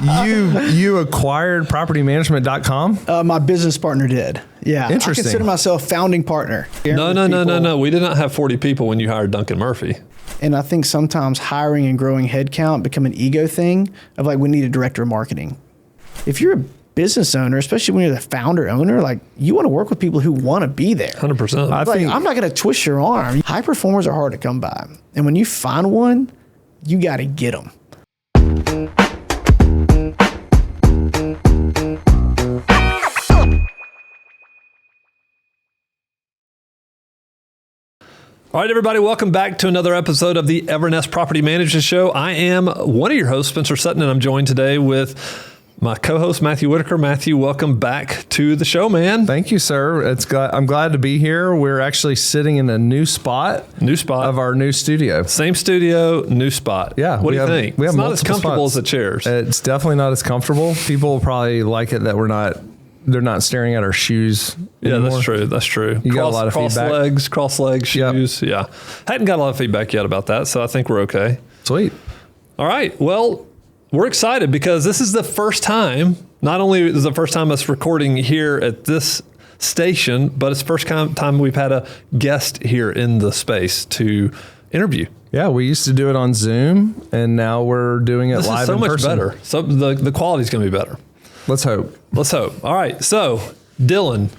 You acquired propertymanagement.com? My business partner did. Yeah. Interesting. I consider myself founding partner. No. We did not have 40 people when you hired Duncan Murphy. And I think sometimes hiring and growing headcount become an ego thing of like, we need a director of marketing. If you're a business owner, especially when you're the founder owner, like you want to work with people who want to be there. 100%. I'm not going to twist your arm. High performers are hard to come by. And when you find one, you got to get them. All right, everybody, welcome back to another episode of the Evernest Property Management Show. I am one of your hosts, Spencer Sutton, and I'm joined today with my co-host, Matthew Whitaker. Matthew, welcome back to the show, man. Thank you, sir. I'm glad to be here. We're actually sitting in a new spot of our new studio. Same studio, new spot. Yeah. What do you think? It's not as comfortable spots. as the chairs. It's definitely not as comfortable. People will probably like it that they're not staring at our shoes anymore. That's true. You got a lot of feedback. Cross legs, shoes. Yep. Yeah. Hadn't got a lot of feedback yet about that, so I think we're okay. Sweet. All right. Well, we're excited because this is the first time, not only is it the first time us recording here at this station, but it's the first time we've had a guest here in the space to interview. Yeah, we used to do it on Zoom, and now we're doing it live in person. This is so much better. So the quality's going to be better. Let's hope. All right. So Dylan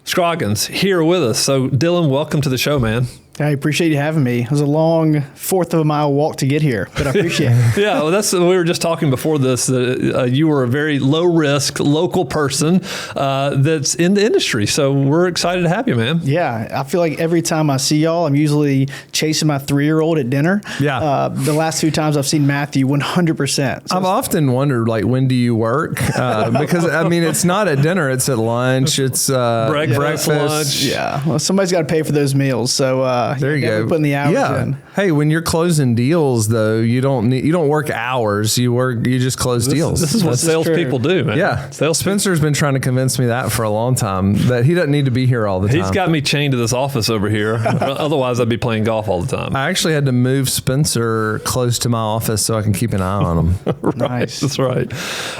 Scroggins here with us. So Dylan, welcome to the show, man. I appreciate you having me. It was a long fourth of a mile walk to get here, but I appreciate it. Yeah, well, we were just talking before this that you were a very low risk local person that's in the industry. So we're excited to have you, man. Yeah, I feel like every time I see y'all, I'm usually chasing my 3-year-old at dinner. Yeah. The last 2 times I've seen Matthew, 100%. So I've often wondered, like, when do you work? Because I mean, it's not at dinner; it's at lunch. It's breakfast, lunch. Yeah. Well, somebody's got to pay for those meals. So there you go. Putting the hours in. Hey, when you're closing deals, though, you don't work hours. You just close deals. This is what salespeople do, man. Yeah. Spencer's been trying to convince me that for a long time, that he doesn't need to be here all the time. He's got me chained to this office over here. Otherwise, I'd be playing golf all the time. I actually had to move Spencer close to my office so I can keep an eye on him. Right. Nice. That's right.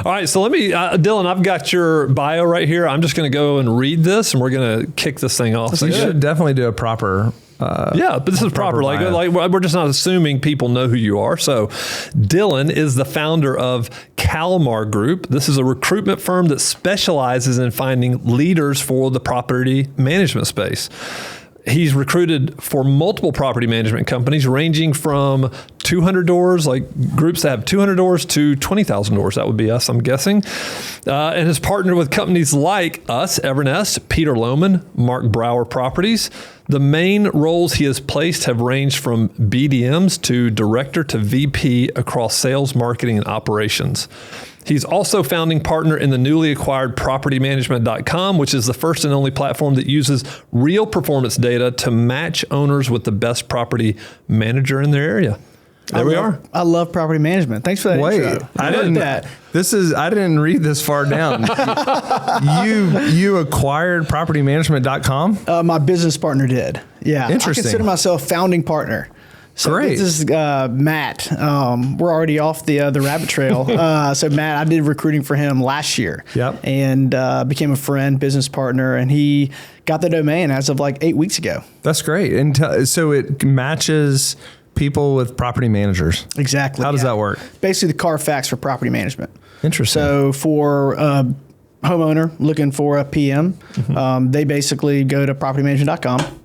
All right. So let me, Dylan, I've got your bio right here. I'm just going to go and read this, and we're going to kick this thing off. So you should definitely do a proper. But this is proper. Like we're just not assuming people know who you are. So Dylan is the founder of Kalmar Group. This is a recruitment firm that specializes in finding leaders for the property management space. He's recruited for multiple property management companies ranging from 200 doors, like groups that have 200 doors, to 20,000 doors. That would be us, I'm guessing. And has partnered with companies like us, Evernest, Peter Lohman, Mark Brower Properties. The main roles he has placed have ranged from BDMs to director to VP across sales, marketing, and operations. He's also founding partner in the newly acquired propertymanagement.com, which is the first and only platform that uses real performance data to match owners with the best property manager in their area. There we are. I love property management. Thanks for that intro. I didn't read this far down. You acquired propertymanagement.com? My business partner did. Yeah. Interesting. I consider myself founding partner. So great. This is Matt. We're already off the rabbit trail. So Matt, I did recruiting for him last year. Yep. And became a friend, business partner, and he got the domain as of like 8 weeks ago. That's great. And so it matches people with property managers. Exactly. How does that work? Basically the Carfax for property management. Interesting. So for a homeowner looking for a PM, they basically go to propertymanagement.com.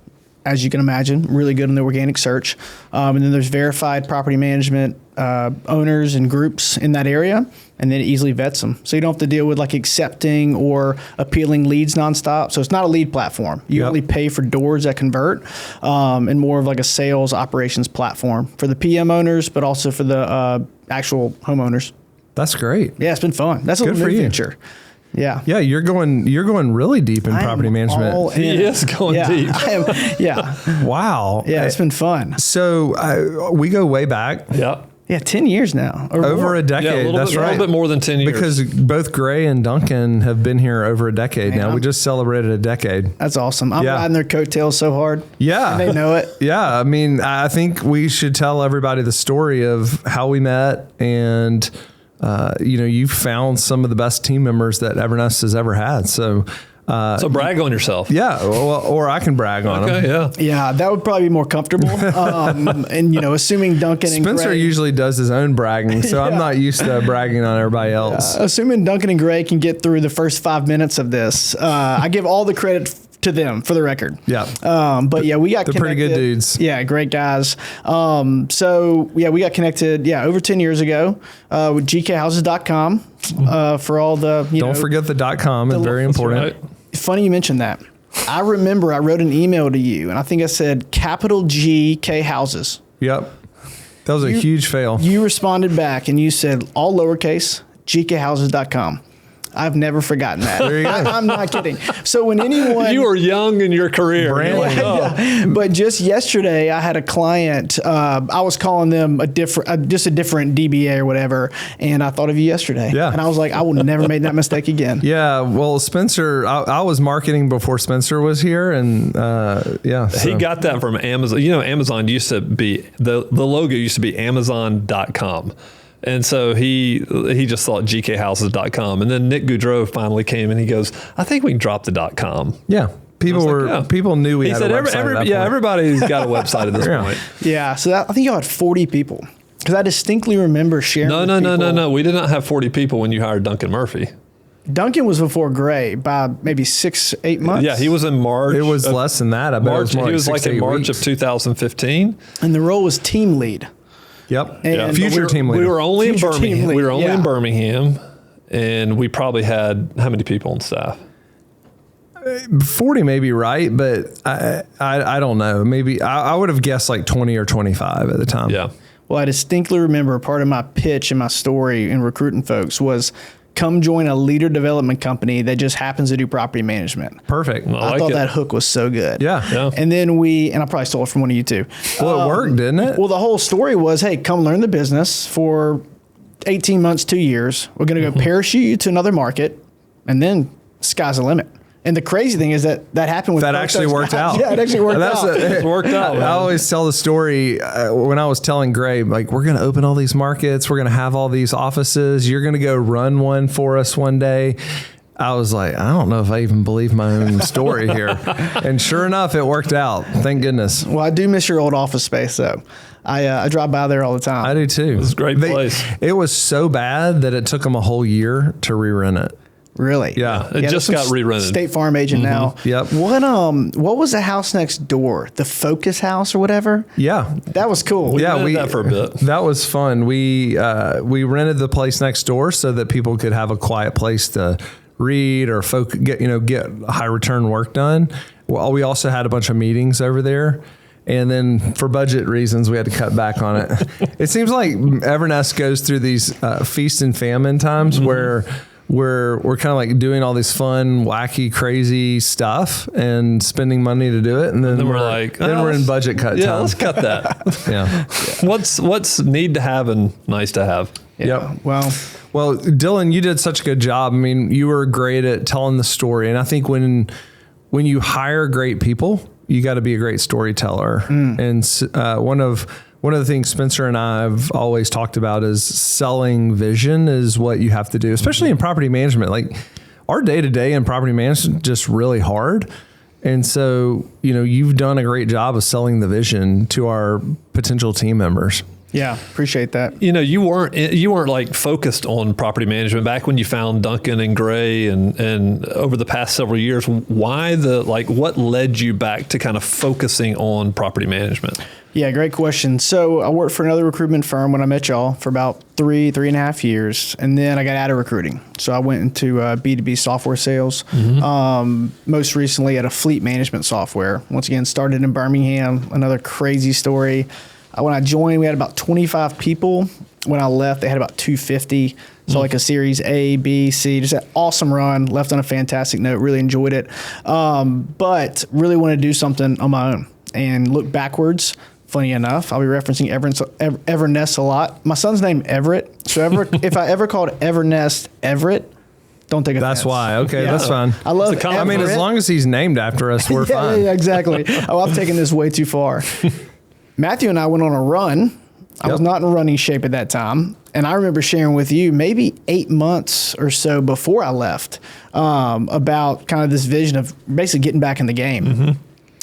As you can imagine, really good in the organic search. And then there's verified property management owners and groups in that area, and then it easily vets them. So you don't have to deal with like accepting or appealing leads nonstop. So it's not a lead platform. You only pay for doors that convert, and more of like a sales operations platform for the PM owners, but also for the actual homeowners. That's great. Yeah, it's been fun. That's a good little for new you. feature. Yeah. Yeah, you're going really deep in property management. He is going deep. Wow. Yeah, it's been fun. So we go way back. Yeah. Yeah, 10 years now. Over a decade. That's right. A little bit more than 10 years. Because both Gray and Duncan have been here over a decade now. We just celebrated a decade. That's awesome. I'm riding their coattails so hard. Yeah. And they know it. Yeah. I mean, I think we should tell everybody the story of how we met and you've found some of the best team members that Evernest has ever had. So brag on yourself. Yeah, or I can brag on them. Yeah, that would probably be more comfortable. And assuming Duncan and Spencer Gray, usually does his own bragging, so I'm not used to bragging on everybody else. Assuming Duncan and Gray can get through the first 5 minutes of this, I give all the credit to them, for the record. Yeah. But yeah, we got They're connected. pretty good dudes. Yeah, great guys. So yeah, we got connected, over 10 years ago with gkhouses.com for all the, Don't forget the .com. It's very important. Right. Funny you mentioned that. I remember I wrote an email to you, and I think I said capital GK Houses. Yep. That was a huge fail. You responded back, and you said all lowercase, gkhouses.com. I've never forgotten that. There you go. I'm not kidding. So when anyone... You were young in your career. Brand You're like, Yeah. But just yesterday, I had a client. I was calling them a different DBA or whatever, and I thought of you yesterday. Yeah. And I was like, I will never make that mistake again. Yeah, well, Spencer, I was marketing before Spencer was here, and He got that from Amazon. Amazon used to be, the logo used to be Amazon.com. And so he just thought gkhouses.com. And then Nick Goudreau finally came and he goes, I think we can drop the .com. Yeah. People knew we had a website at that point. Everybody's got a website at this point. Yeah. So I think y'all had 40 people. Because I distinctly remember sharing with people. No. We did not have 40 people when you hired Duncan Murphy. Duncan was before Gray by maybe 6-8 months. Yeah, he was in March. It was less than that. I bet March, it was more he was like in March of 2015. And the role was team lead. Yep. And Future team leader. We were only in Future team Birmingham. lead, We were only in yeah. Birmingham, and we probably had how many people on staff? 40 may be right, but I don't know. Maybe I would have guessed like 20 or 25 at the time. Yeah. Well, I distinctly remember part of my pitch and my story in recruiting folks was come join a leader development company that just happens to do property management. Perfect. I thought that hook was so good. Yeah. And then and I probably stole it from one of you too. Well, it worked, didn't it? Well, the whole story was, hey, come learn the business for 18 months, 2 years. We're going to go parachute you to another market, and then sky's the limit. And the crazy thing is that happened with That actually worked out. Yeah, it actually worked out. It worked out. I always tell the story when I was telling Gray, like, we're going to open all these markets. We're going to have all these offices. You're going to go run one for us one day. I was like, I don't know if I even believe my own story here. And sure enough, it worked out. Thank goodness. Well, I do miss your old office space, though. I drive by there all the time. I do too. It was a great place. It was so bad that it took them a whole year to re-rent it. Really? Yeah. It just got re-rented. State Farm agent now. Yep. What was the house next door? The Focus House or whatever? Yeah. That was cool. Yeah, did that for a bit. That was fun. We rented the place next door so that people could have a quiet place to read or get high return work done. Well, we also had a bunch of meetings over there. And then for budget reasons, we had to cut back on it. It seems like Evernest goes through these feast and famine times where we're kind of like doing all this fun, wacky, crazy stuff and spending money to do it. And then we're like, we're in budget cut time. Yeah, let's cut that. Yeah. What's need to have and nice to have? Yeah. Yep. Well, Dylan, you did such a good job. I mean, you were great at telling the story. And I think when you hire great people, you got to be a great storyteller. And one of the things Spencer and I have always talked about is selling vision is what you have to do, especially in property management. Like our day-to-day in property management is just really hard. And so, you've done a great job of selling the vision to our potential team members. yeah, appreciate that. You weren't like focused on property management back when you found Duncan and Gray and over the past several years. Why what led you back to kind of focusing on property management? Yeah, great question. So I worked for another recruitment firm when I met y'all for about 3.5 years. And then I got out of recruiting. So I went into B2B software sales, most recently at a fleet management software. Once again, started in Birmingham, another crazy story. When I joined, we had about 25 people. When I left, they had about 250. So like a series A, B, C, just an awesome run, left on a fantastic note, really enjoyed it. But really wanted to do something on my own and look backwards. Funny enough, I'll be referencing Evernest a lot. My son's named Everett. So if I ever called Evernest Everett, don't take offense. That's why. Okay, that's fine. I love it. I mean, as long as he's named after us, we're fine. Yeah, exactly. Oh, I've taken this way too far. Matthew and I went on a run I was not in running shape at that time. And I remember sharing with you maybe 8 months or so before I left about kind of this vision of basically getting back in the game. Mm-hmm.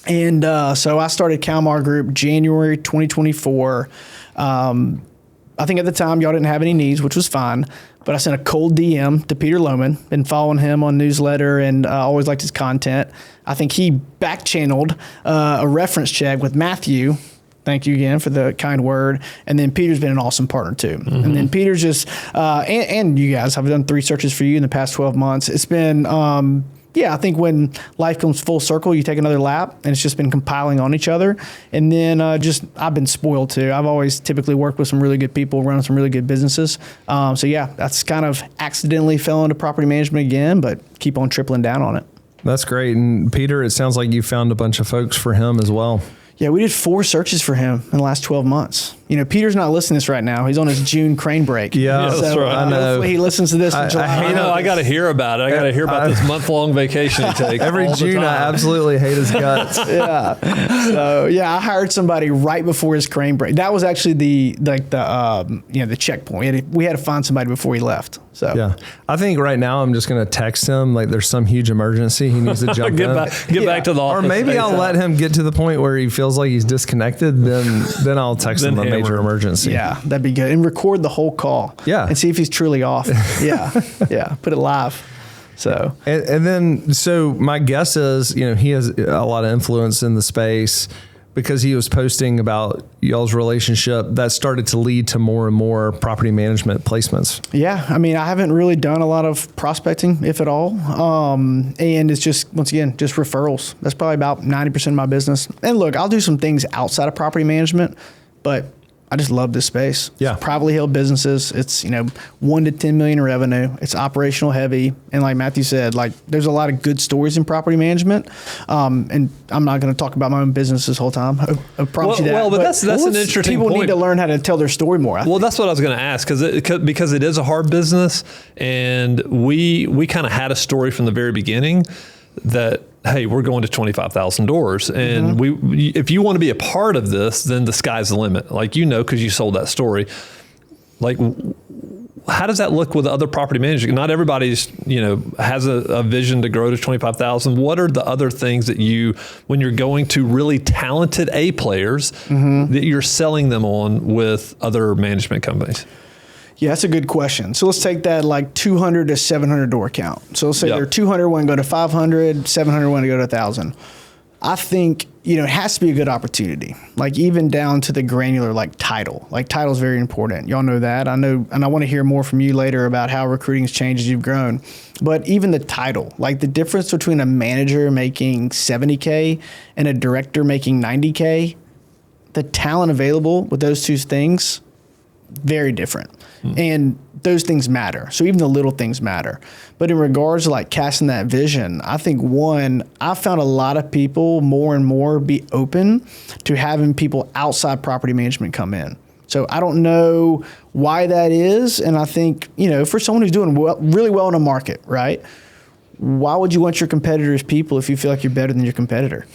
And so I started Calmar Group January 2024. I think at the time y'all didn't have any needs, which was fine. But I sent a cold DM to Peter Lohman. Been following him on newsletter and always liked his content. I think he back-channeled a reference check with Matthew. Thank you again for the kind word. And then Peter's been an awesome partner too. Mm-hmm. And then Peter's just, and you guys, I've done 3 searches for you in the past 12 months. It's been, I think when life comes full circle, you take another lap, and it's just been compiling on each other. And then I've been spoiled too. I've always typically worked with some really good people, running some really good businesses. That's kind of accidentally fell into property management again, but keep on tripling down on it. That's great. And Peter, it sounds like you found a bunch of folks for him as well. Yeah, we did 4 searches for him in the last 12 months. You know, Peter's not listening to this right now. He's on his June crane break. Yeah, so, that's right. I know. Hopefully he listens to this in July. I got to hear about it. I got to hear about this month-long vacation he takes. Every June, I absolutely hate his guts. Yeah. So, I hired somebody right before his crane break. That was actually the checkpoint. We had to find somebody before he left. So yeah, I think right now I'm just going to text him like there's some huge emergency he needs to jump get in. Back to the office. Or maybe I'll let him get to the point where he feels like he's disconnected. Then I'll text him a major emergency. Yeah, that'd be good. And record the whole call. Yeah, and see if he's truly off. Yeah. Put it live. So and then my guess is he has a lot of influence in the space. Because he was posting about y'all's relationship, that started to lead to more and more property management placements. Yeah, I mean, I haven't really done a lot of prospecting, if at all. And it's just, once again, just referrals. That's probably about 90% of my business. And look, I'll do some things outside of property management, but I just love this space. Yeah. It's privately held businesses. It's, 1 to 10 million in revenue. It's operational heavy. And like Matthew said, there's a lot of good stories in property management. And I'm not going to talk about my own business this whole time. I promise you that. Well, but that's an interesting point. People need to learn how to tell their story more. Well, that's what I was going to ask because it is a hard business. And we kind of had a story from the very beginning that, hey, we're going to 25,000 doors. And if you want to be a part of this, then the sky's the limit. Because you sold that story. How does that look with other property managers? Not everybody's, has a vision to grow to 25,000. What are the other things that when you're going to really talented A players, that you're selling them on with other management companies? Yeah, that's a good question. So let's take that 200 to 700 door count. So let's say there are 200 want to go to 500, 700 want to go to 1,000. I think, it has to be a good opportunity, even down to the granular, title. Title is very important. Y'all know that. I know, and I want to hear more from you later about how recruiting's changed as you've grown. But even the title, the difference between a manager making $70K and a director making $90K, the talent available with those two things, very different. And those things matter. So even the little things matter. But in regards to casting that vision, I think I found a lot of people more and more be open to having people outside property management come in. So I don't know why that is. And I think, for someone who's doing really well in a market, right? Why would you want your competitors' people if you feel like you're better than your competitor?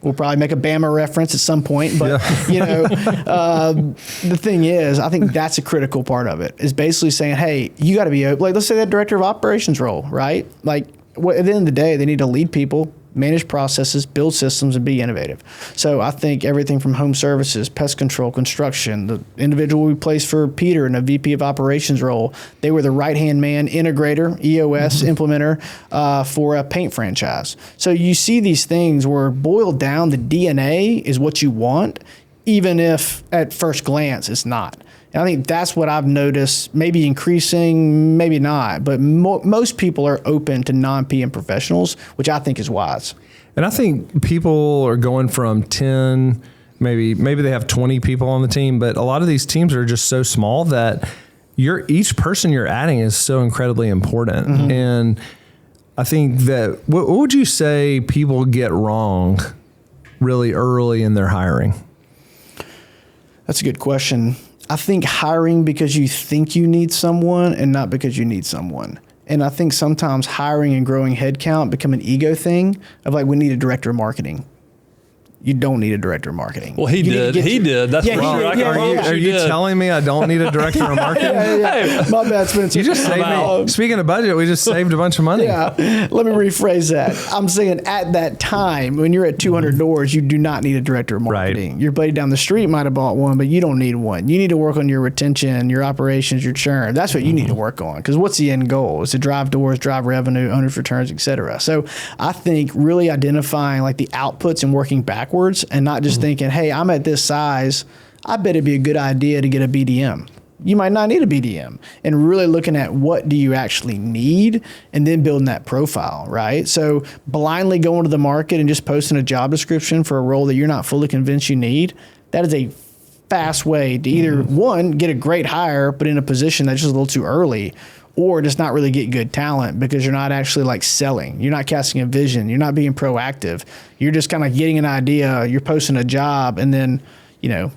We'll probably make a Bama reference at some point, but the thing is, I think that's a critical part of it. Is basically saying, hey, you got to be open. Let's say that director of operations role, right? At the end of the day, they need to lead people, manage processes, build systems, and be innovative. So I think everything from home services, pest control, construction, the individual we placed for Peter in a VP of operations role, they were the right-hand man, integrator, EOS implementer for a paint franchise. So you see these things where boiled down, the DNA is what you want, even if at first glance it's not. And I think that's what I've noticed, maybe increasing, maybe not, but most people are open to non-PM professionals, which I think is wise. And I think people are going from 10, maybe they have 20 people on the team, but a lot of these teams are just so small that each person you're adding is so incredibly important. And I think that, what would you say people get wrong really early in their hiring? That's a good question. I think hiring because you think you need someone and not because you need someone. And I think sometimes hiring and growing headcount become an ego thing of we need a director of marketing. you don't need a director of marketing. Well, he did. That's wrong. Are you telling me I don't need a director of marketing? Yeah. My bad, Spencer. You just saved me. Speaking of budget, we just saved a bunch of money. Yeah. Let me rephrase that. I'm saying at that time, when you're at 200 doors, you do not need a director of marketing. Your buddy down the street might have bought one, but you don't need one. You need to work on your retention, your operations, your churn. That's what you need to work on. Because what's the end goal? Is to drive doors, drive revenue, owners' returns, et cetera. So I think really identifying like the outputs and working backwards and not just thinking, hey, I'm at this size, I bet it'd be a good idea to get a BDM. You might not need a BDM, and really looking at what do you actually need and then building that profile, right? So blindly going to the market and just posting a job description for a role that you're not fully convinced you need, that is a fast way to either one, get a great hire, but in a position that's just a little too early, or just not really get good talent because you're not actually like selling. You're not casting a vision. You're not being proactive. You're just kind of getting an idea. You're posting a job. And then, you know,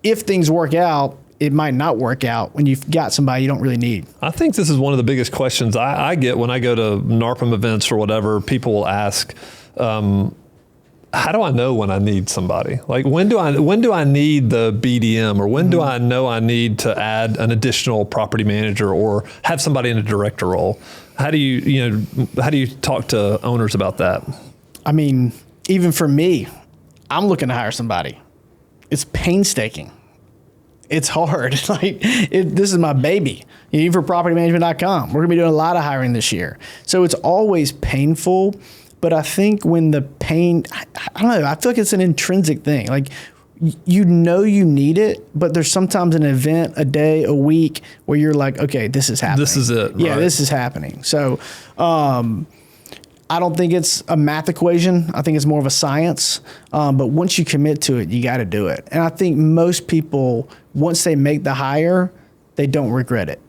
if things work out, it might not work out when you've got somebody you don't really need. I think this is one of the biggest questions I get when I go to NARPM events or whatever. People will ask, how do I know when I need somebody? Like when do I need the BDM, or when do I know I need to add an additional property manager or have somebody in a director role? How do you talk to owners about that? I mean, even for me, I'm looking to hire somebody. It's painstaking. It's hard. This is my baby. Even for propertymanagement.com, we're gonna be doing a lot of hiring this year. So it's always painful. But I think when the pain, I don't know, I feel like it's an intrinsic thing. Like, you know you need it, but there's sometimes an event, a day, a week where you're like, okay, this is happening. This is it. Yeah, right. This is happening. So I don't think it's a math equation. I think it's more of a science. But once you commit to it, you got to do it. And I think most people, once they make the hire, they don't regret it.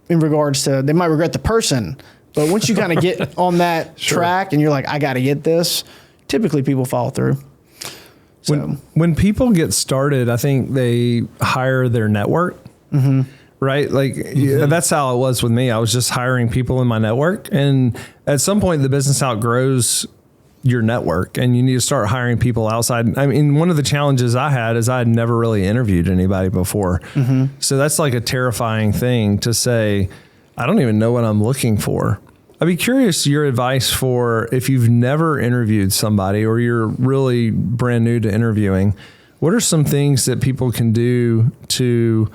In regards to, they might regret the person, but once you kind of get on that track and you're like, I got to get this, typically people follow through. So when people get started, I think they hire their network, right? Like that's how it was with me. I was just hiring people in my network. And at some point the business outgrows your network and you need to start hiring people outside. I mean, one of the challenges I had is I had never really interviewed anybody before. So that's like a terrifying thing to say, I don't even know what I'm looking for. I'd be curious your advice for if you've never interviewed somebody or you're really brand new to interviewing, what are some things that people can do to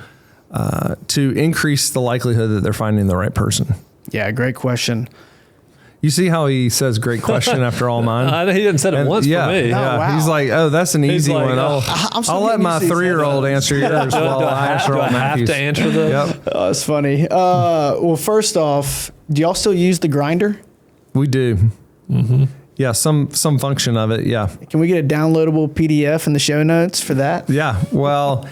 increase the likelihood that they're finding the right person? Yeah, great question. You see how he says great question after all mine? He didn't say it once for me. Oh, wow. He's like, oh, that's an easy like, one. I'll let my 3-year-old answer yours while I answer all Matthew's. Do I have to answer this? Yep. Oh, that's funny. Well, first off, do y'all still use the grinder? We do. Yeah, some function of it. Yeah. Can we get a downloadable PDF in the show notes for that? Yeah. Well,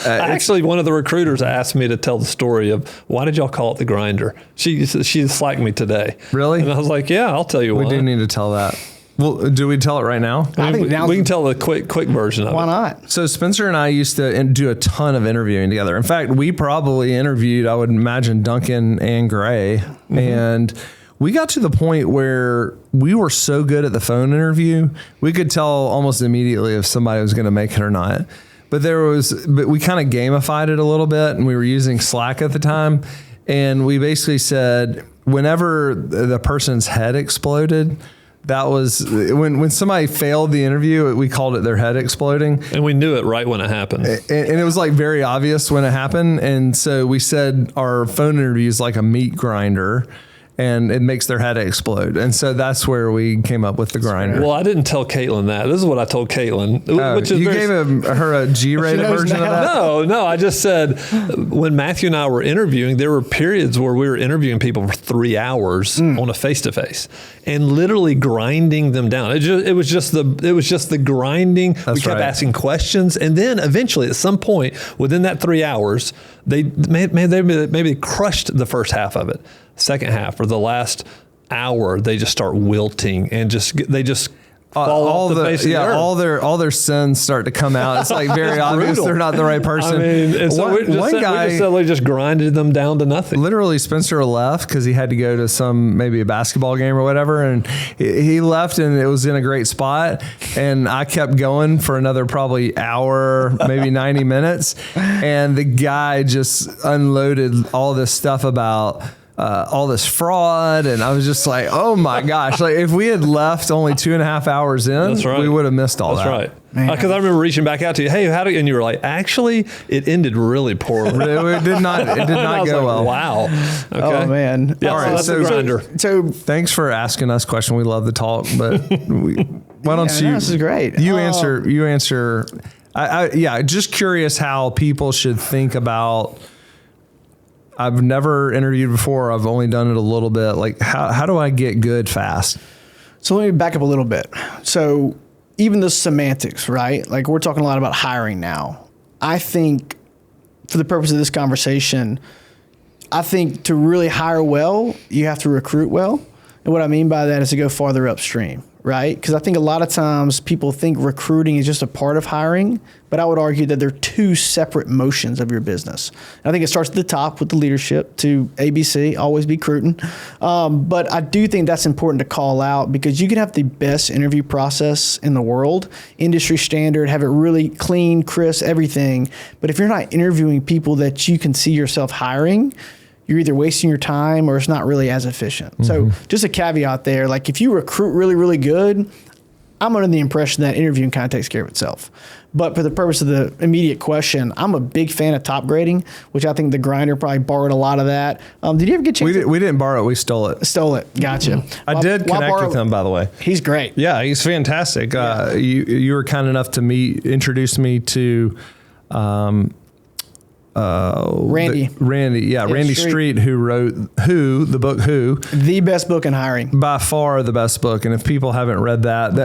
actually, one of the recruiters asked me to tell the story of why did y'all call it the grinder? She slacked me today. Really? And I was like, yeah, I'll tell you why. We do need to tell that. Well, do we tell it right now? I think we can tell the quick version of it. Why not? So Spencer and I used to do a ton of interviewing together. In fact, we probably interviewed, I would imagine, Duncan and Gray. And we got to the point where we were so good at the phone interview, we could tell almost immediately if somebody was going to make it or not. But we kind of gamified it a little bit, and we were using Slack at the time. And we basically said, whenever the person's head exploded, that was when somebody failed the interview, we called it their head exploding. And we knew it right when it happened. And it was like very obvious when it happened. And so we said our phone interview is like a meat grinder, and it makes their head explode. And so that's where we came up with the grinder. Well, I didn't tell Caitlin that. This is what I told Caitlin. Which is you gave her a G-rated version of that? No. I just said when Matthew and I were interviewing, there were periods where we were interviewing people for 3 hours on a face-to-face and literally grinding them down. It was just the grinding. We kept asking questions. And then eventually at some point within that 3 hours, they maybe crushed the first half of it. Second half or the last hour, they just start wilting and they just fall off the face of the earth. all their sins start to come out. It's like very obvious they're not the right person. I mean, and so one guy just grinded them down to nothing. Literally, Spencer left because he had to go to maybe a basketball game or whatever, and he left, and it was in a great spot. And I kept going for another probably hour, maybe 90 minutes, and the guy just unloaded all this stuff about all this fraud, and I was just like, oh my gosh, like if we had left only 2.5 hours in, we would have missed all that. That's right. Because I remember reaching back out to you, hey, and you were like, actually, it ended really poorly. It did not go well. Wow. Okay. Oh man. Yeah, all right. So thanks for asking us questions. We love to talk, but why don't you? This is great. You answer. Just curious how people should think about. I've never interviewed before. I've only done it a little bit. Like, how do I get good fast? So let me back up a little bit. So even the semantics, right? Like we're talking a lot about hiring now. I think for the purpose of this conversation, I think to really hire well, you have to recruit well. And what I mean by that is to go farther upstream, right? Because I think a lot of times people think recruiting is just a part of hiring, but I would argue that they're two separate motions of your business. And I think it starts at the top with the leadership to ABC, always be recruiting. But I do think that's important to call out because you can have the best interview process in the world, industry standard, have it really clean, crisp, everything. But if you're not interviewing people that you can see yourself hiring, you're either wasting your time or it's not really as efficient. Mm-hmm. So just a caveat there, like if you recruit really, really good, I'm under the impression that interviewing kind of takes care of itself. But for the purpose of the immediate question, I'm a big fan of top grading, which I think the Grinder probably borrowed a lot of that. Did you ever get a chance? We didn't borrow it. We stole it. Stole it. Gotcha. Mm-hmm. I did connect with him, by the way. He's great. Yeah, he's fantastic. Yeah. You were kind enough to introduce me to Randy. Randy Street, who wrote the book the best book in hiring, by far the best book. And if people haven't read that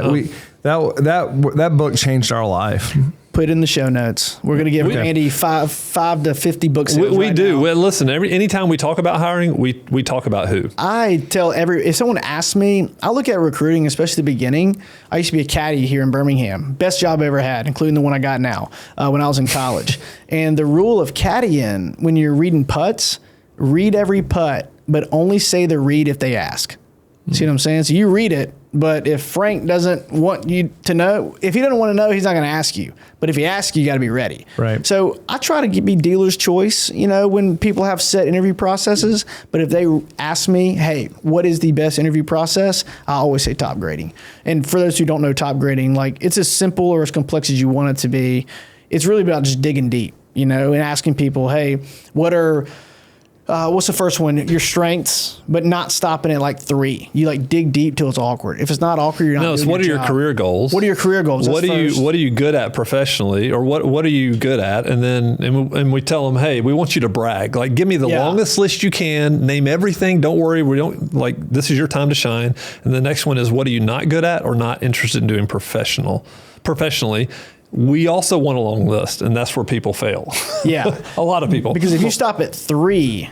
book changed our life. Put in the show notes. We're going to give Randy 5 to 50 books. We do. Well, listen, anytime we talk about hiring, we talk about who. I tell if someone asks me, I look at recruiting, especially the beginning. I used to be a caddy here in Birmingham. Best job I ever had, including the one I got now when I was in college. And the rule of caddying, when you're reading putts, read every putt, but only say the read if they ask. See what I'm saying? So you read it, but if Frank doesn't want you to know, if he doesn't want to know, he's not going to ask you. But if he asks you, you got to be ready. Right. So I try to be dealer's choice, when people have set interview processes. But if they ask me, hey, what is the best interview process? I always say top grading. And for those who don't know top grading, like it's as simple or as complex as you want it to be. It's really about just digging deep, and asking people, hey, what's the first one? Your strengths, but not stopping at like 3. You dig deep till it's awkward. If it's not awkward, you're not doing so what are your career goals? What are your career goals? What are you good at professionally, or what are you good at? And then we tell them, hey, we want you to brag. Like, give me the longest list you can. Name everything. Don't worry. We don't this is your time to shine. And the next one is, what are you not good at or not interested in doing professionally? We also want a long list, and that's where people fail. Yeah. A lot of people. Because if you stop at 3,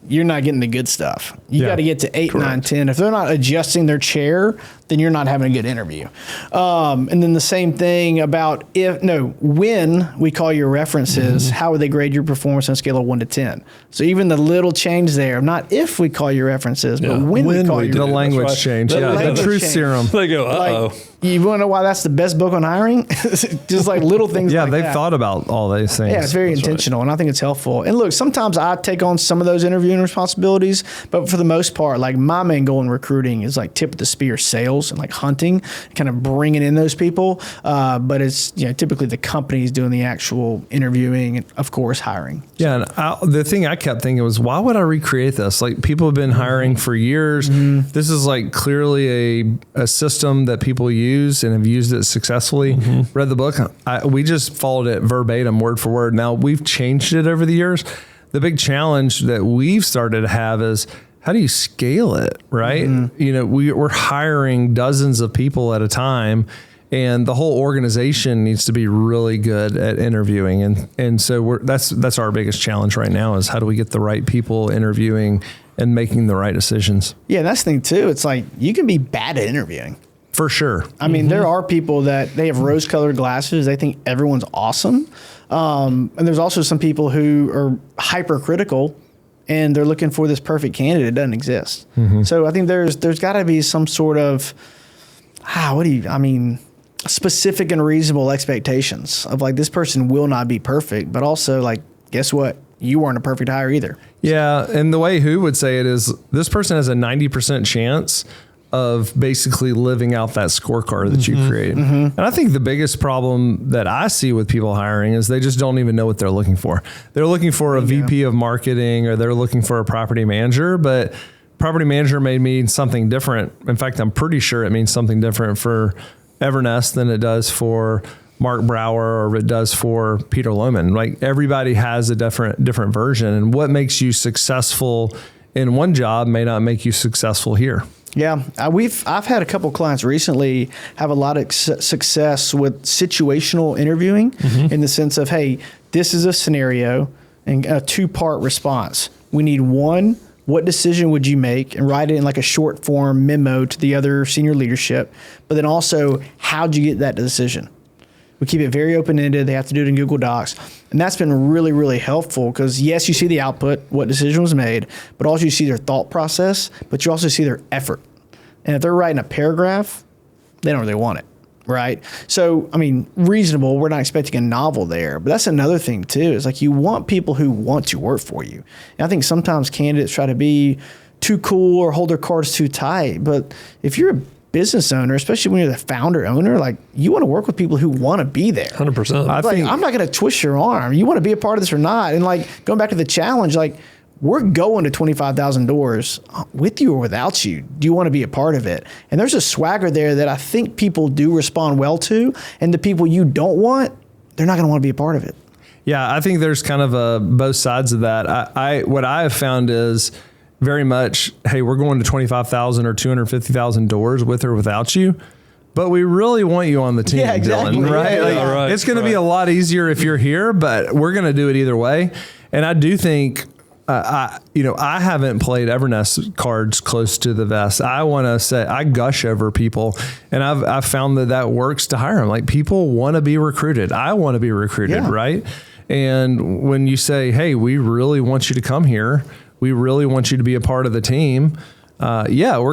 you're not getting the good stuff. You got to get to 8, 9, 10. If they're not adjusting their chair, then you're not having a good interview. And then the same thing about when we call your references, how would they grade your performance on a scale of 1 to 10? So even the little change there, not if we call your references, but when we call your the language change. The truth serum. They go, uh-oh. You want to know why that's the best book on hiring? Just like little things like that. Yeah, they've thought about all these things. Yeah, it's very intentional, and I think it's helpful. And look, sometimes I take on some of those interviewing responsibilities, but for the most part, like my main goal in recruiting is like tip of the spear sales and like hunting, kind of bringing in those people. But it's typically the company's doing the actual interviewing and, of course, hiring. Yeah, and the thing I kept thinking was, why would I recreate this? Like, people have been hiring for years. Mm-hmm. This is like clearly a system that people use and have used it successfully. Mm-hmm. Read the book. We just followed it verbatim, word for word. Now, we've changed it over the years. The big challenge that we've started to have is, how do you scale it, right? Mm-hmm. We're hiring dozens of people at a time, and the whole organization needs to be really good at interviewing. And so that's our biggest challenge right now, is how do we get the right people interviewing and making the right decisions? Yeah, that's the thing too. It's like you can be bad at interviewing. For sure. I mean, there are people that they have rose-colored glasses. They think everyone's awesome. And there's also some people who are hypercritical, and they're looking for this perfect candidate. It doesn't exist. So I think there's got to be some sort of, specific and reasonable expectations of like, this person will not be perfect, but also like, guess what? You weren't a perfect hire either. Yeah. And the way Who would say it is, this person has a 90% chance of basically living out that scorecard that you create. And I think the biggest problem that I see with people hiring is they just don't even know what they're looking for. They're looking for a VP of marketing, or they're looking for a property manager, but property manager may mean something different. In fact, I'm pretty sure it means something different for Evernest than it does for Mark Brower, or it does for Peter Lohman. Like, everybody has a different version, and what makes you successful in one job may not make you successful here. Yeah, I've had a couple clients recently have a lot of success with situational interviewing, in the sense of, hey, this is a scenario and a 2-part response. We need one, what decision would you make, and write it in like a short form memo to the other senior leadership. But then also, how'd you get that decision? We keep it very open-ended. They have to do it in Google Docs. And that's been really, really helpful, because yes, you see the output, what decision was made, but also you see their thought process, but you also see their effort. And if they're writing a paragraph, they don't really want it, right? So, I mean, reasonable, we're not expecting a novel there, but that's another thing too, is like, you want people who want to work for you. And I think sometimes candidates try to be too cool or hold their cards too tight. But if you're a business owner, especially when you're the founder owner, like, you want to work with people who want to be there. 100%. I'm not going to twist your arm. You want to be a part of this or not? And like, going back to the challenge, like, we're going to 25,000 doors with you or without you. Do you want to be a part of it? And there's a swagger there that I think people do respond well to, and the people you don't want, they're not going to want to be a part of it. Yeah, I think there's kind of both sides of that. What I have found is very much, hey, we're going to 25,000 or 250,000 doors with or without you, but we really want you on the team, Dylan, right? Yeah, like, it's going to be a lot easier if you're here, but we're going to do it either way. And I do think, I haven't played Evernest cards close to the vest. I want to say I gush over people, and I've found that works to hire them. Like, people want to be recruited. I want to be recruited, right? And when you say, hey, we really want you to come here, we really want you to be a part of the team. We're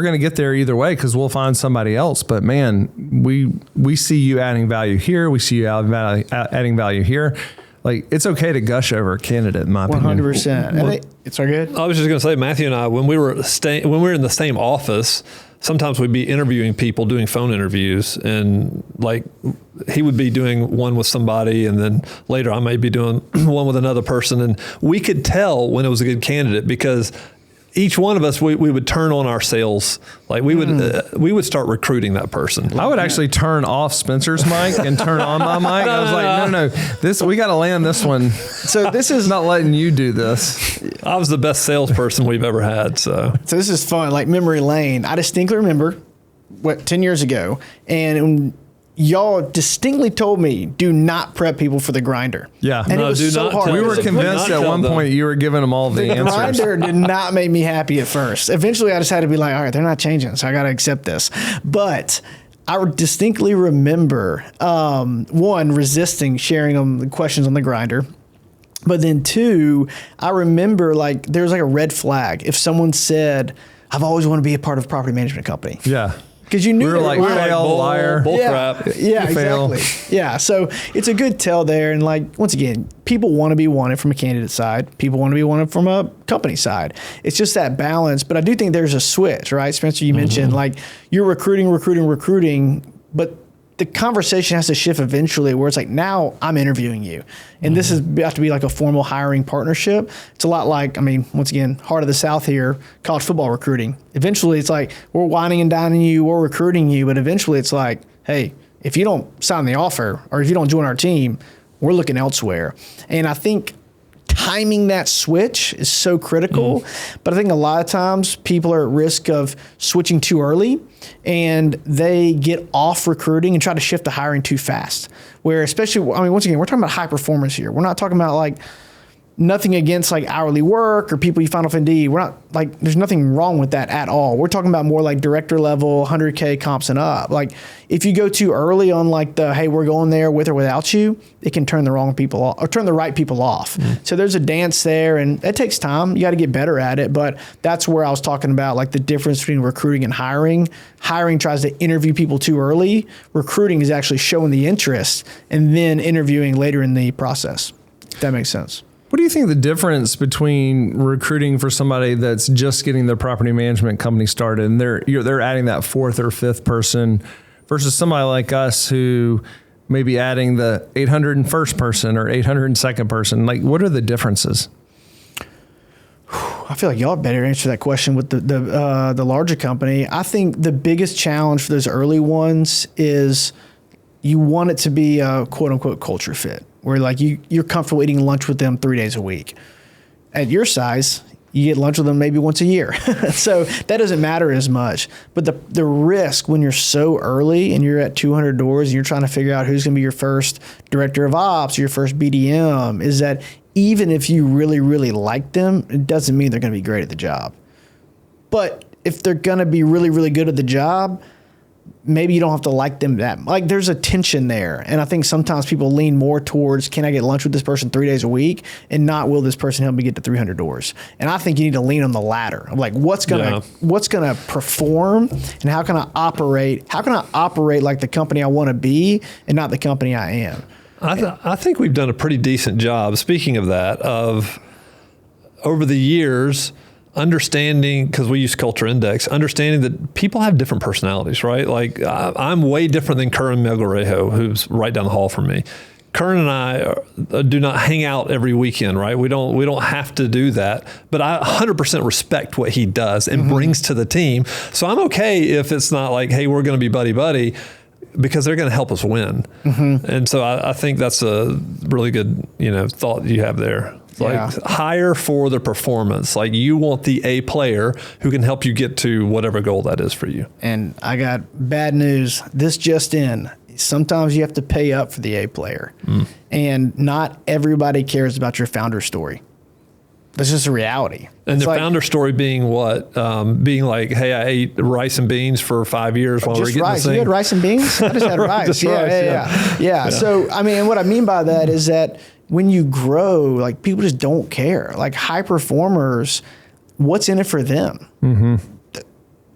going to get there either way, because we'll find somebody else. But man, we see you adding value here. We see you adding value here. Like, it's okay to gush over a candidate, in my opinion. 100%. It's all good. I was just going to say, Matthew and I, when we were in the same office, sometimes we'd be interviewing people, doing phone interviews, and like, he would be doing one with somebody, and then later I might be doing one with another person, and we could tell when it was a good candidate, because each one of us, we would turn on our sales. Like, we would start recruiting that person. I would actually turn off Spencer's mic and turn on my mic. I was like, no, we got to land this one. So this is not letting you do this. I was the best salesperson we've ever had. So this is fun, like memory lane. I distinctly remember 10 years ago, and y'all distinctly told me, do not prep people for the grinder. Yeah. And it was so hard. We were convinced at one point you were giving them all the answers. The grinder did not make me happy at first. Eventually, I just had to be like, all right, they're not changing, so I got to accept this. But I distinctly remember, one, resisting sharing them the questions on the grinder. But then two, I remember like there's like a red flag. If someone said, I've always wanted to be a part of a property management company. Yeah. Because you knew we were like, fail, liar, bull crap. Yeah, exactly. Yeah, so it's a good tell there. And like, once again, people want to be wanted from a candidate side. People want to be wanted from a company side. It's just that balance. But I do think there's a switch, right? Spencer, you mentioned like you're recruiting, but the conversation has to shift eventually where it's like, now I'm interviewing you. And this is about to be like a formal hiring partnership. It's a lot like, I mean, once again, heart of the South here, college football recruiting. Eventually it's like, we're whining and dining you, we're recruiting you, but eventually it's like, hey, if you don't sign the offer or if you don't join our team, we're looking elsewhere. And I think timing that switch is so critical, but I think a lot of times people are at risk of switching too early and they get off recruiting and try to shift to hiring too fast. Where especially, I mean, once again, we're talking about high performance here. We're not talking about like nothing against like hourly work or people you find off Indeed. We're not like, there's nothing wrong with that at all. We're talking about more like director level, 100K comps and up. Like if you go too early on like the, hey, we're going there with or without you, it can turn the wrong people off or turn the right people off. So there's a dance there, and it takes time. You got to get better at it. But that's where I was talking about like the difference between recruiting and hiring. Hiring tries to interview people too early. Recruiting is actually showing the interest and then interviewing later in the process. If that makes sense. What do you think the difference between recruiting for somebody that's just getting their property management company started and they're adding that fourth or fifth person versus somebody like us who may be adding the 801st person or 802nd person? Like, what are the differences? I feel like y'all better answer that question with the larger company. I think the biggest challenge for those early ones is you want it to be a quote unquote culture fit, where like you're comfortable eating lunch with them 3 days a week. At your size, you get lunch with them maybe once a year. So that doesn't matter as much. But the risk when you're so early and you're at 200 doors and you're trying to figure out who's going to be your first director of ops or your first BDM is that even if you really, really like them, it doesn't mean they're going to be great at the job. But if they're going to be really, really good at the job, maybe you don't have to like them that much. Like there's a tension there. And I think sometimes people lean more towards, can I get lunch with this person 3 days a week, and not will this person help me get to 300 doors? And I think you need to lean on the latter. I'm like, what's going to perform, and how can I operate like the company I want to be and not the company I am? I think we've done a pretty decent job, speaking of that, of over the years, understanding, because we use Culture Index, understanding that people have different personalities, right? Like I'm way different than Curran Melgarejo, who's right down the hall from me. Curran and I do not hang out every weekend, right? We don't have to do that, but I 100% respect what he does and brings to the team. So I'm okay if it's not like, hey, we're going to be buddy-buddy, because they're going to help us win. And so I think that's a really good, thought you have there. Like hire for the performance. Like you want the A player who can help you get to whatever goal that is for you. And I got bad news. This just in. Sometimes you have to pay up for the A player. And not everybody cares about your founder story. That's just a reality. And the founder story being what? Being like, hey, I ate rice and beans for 5 years while we were getting rice. this thing. You had rice and beans? I just had rice. Yeah. So, I mean, what I mean by that is that when you grow, like people just don't care. Like high performers, what's in it for them?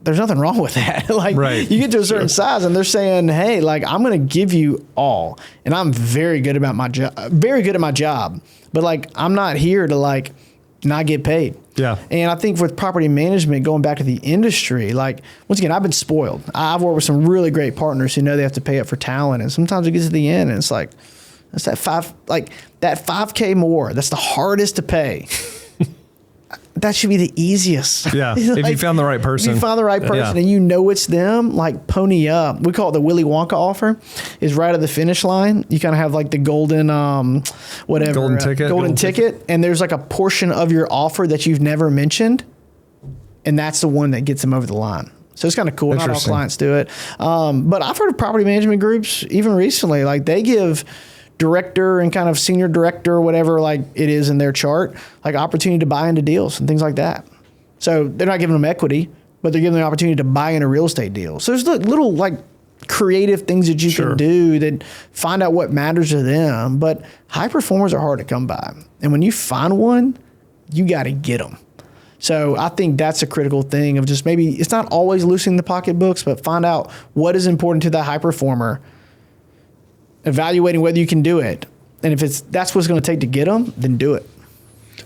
There's nothing wrong with that. Like you get to a certain size and they're saying, hey, like I'm going to give you all. And I'm very good about my job, very good at my job. But like, I'm not here to like not get paid. Yeah. And I think with property management, going back to the industry, like once again, I've been spoiled. I've worked with some really great partners who know they have to pay up for talent. And sometimes it gets to the end and it's like, that's that $5K more. That's the hardest to pay. That should be the easiest. Yeah. Like, if you found the right person. If you found the right person and you know it's them, like pony up. We call it the Willy Wonka offer. Is right at the finish line. You kind of have like the golden, golden ticket. And there's like a portion of your offer that you've never mentioned. And that's the one that gets them over the line. So it's kind of cool. Not all clients do it. But I've heard of property management groups even recently, like they give director and kind of senior director or whatever like it is in their chart, like opportunity to buy into deals and things like that. So they're not giving them equity, but they're giving them the opportunity to buy in a real estate deal. So there's little like creative things that you can do that find out what matters to them. But high performers are hard to come by. And when you find one, you got to get them. So I think that's a critical thing of just maybe it's not always loosening the pocketbooks, but find out what is important to that high performer, evaluating whether you can do it. And if that's what it's going to take to get them, then do it.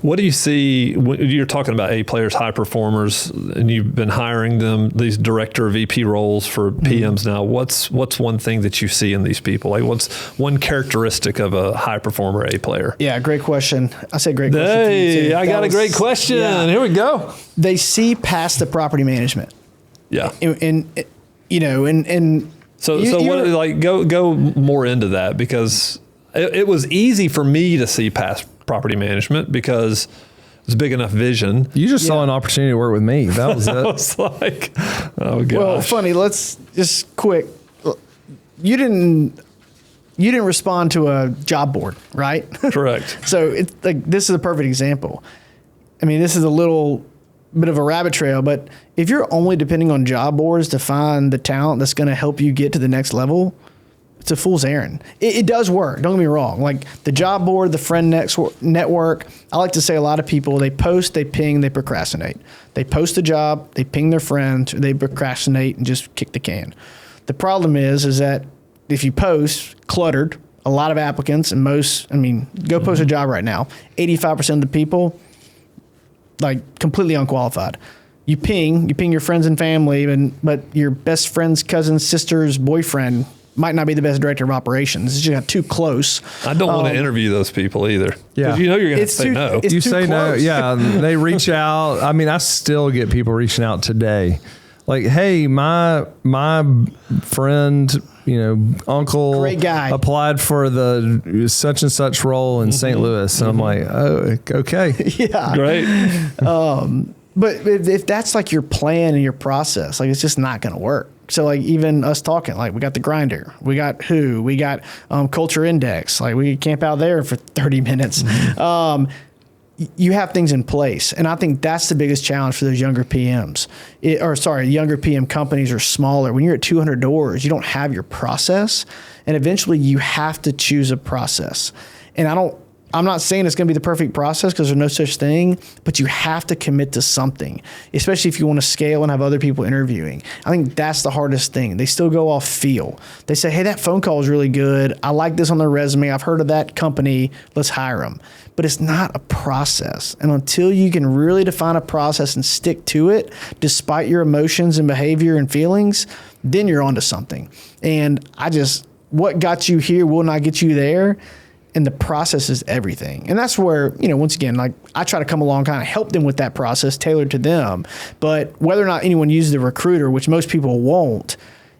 What do you see when you're talking about A players, high performers, and you've been hiring them, these director VP roles for PMs now? What's one thing that you see in these people? Like what's one characteristic of a high performer A player? Yeah, great question. I say great question. Hey, I got a great question. Yeah. Here we go. They see past the property management. Yeah. So what, like go more into that, because it was easy for me to see past property management because it's big enough vision. You just saw an opportunity to work with me. That was it. I was like, oh gosh. Well, funny. Let's just quick. You didn't you didn't respond to a job board, right? Correct. So it's like, this is a perfect example. I mean, this is a little bit of a rabbit trail, but if you're only depending on job boards to find the talent that's going to help you get to the next level, it's a fool's errand. It does work. Don't get me wrong. Like the job board, the friend network, I like to say a lot of people, they post, they ping, they procrastinate. They post a job, they ping their friends, they procrastinate and just kick the can. The problem is that if you post cluttered, a lot of applicants and go post a job right now, 85% of the people, like completely unqualified. You ping your friends and family, but your best friend's cousin's sister's boyfriend might not be the best director of operations. It's just got too close. I don't want to interview those people either. Yeah. Because you know you're going to say no. You say no. Yeah. They reach out. I mean, I still get people reaching out today. Like, hey, my friend, uncle, great guy, applied for the such and such role in St. Louis. And I'm like, oh, okay. Yeah. Great. But if that's like your plan and your process, like it's just not going to work. So like even us talking, like we got the grinder, we got we got Culture Index, like we could camp out there for 30 minutes. You have things in place. And I think that's the biggest challenge for those younger PMs. Younger PM companies are smaller. When you're at 200 doors, you don't have your process. And eventually you have to choose a process. And I'm not saying it's going to be the perfect process because there's no such thing, but you have to commit to something, especially if you want to scale and have other people interviewing. I think that's the hardest thing. They still go off feel. They say, hey, that phone call is really good. I like this on their resume. I've heard of that company. Let's hire them. But it's not a process. And until you can really define a process and stick to it, despite your emotions and behavior and feelings, then you're onto something. And what got you here will not get you there. And the process is everything. And that's where, once again, like I try to come along, kind of help them with that process tailored to them. But whether or not anyone uses the recruiter, which most people won't,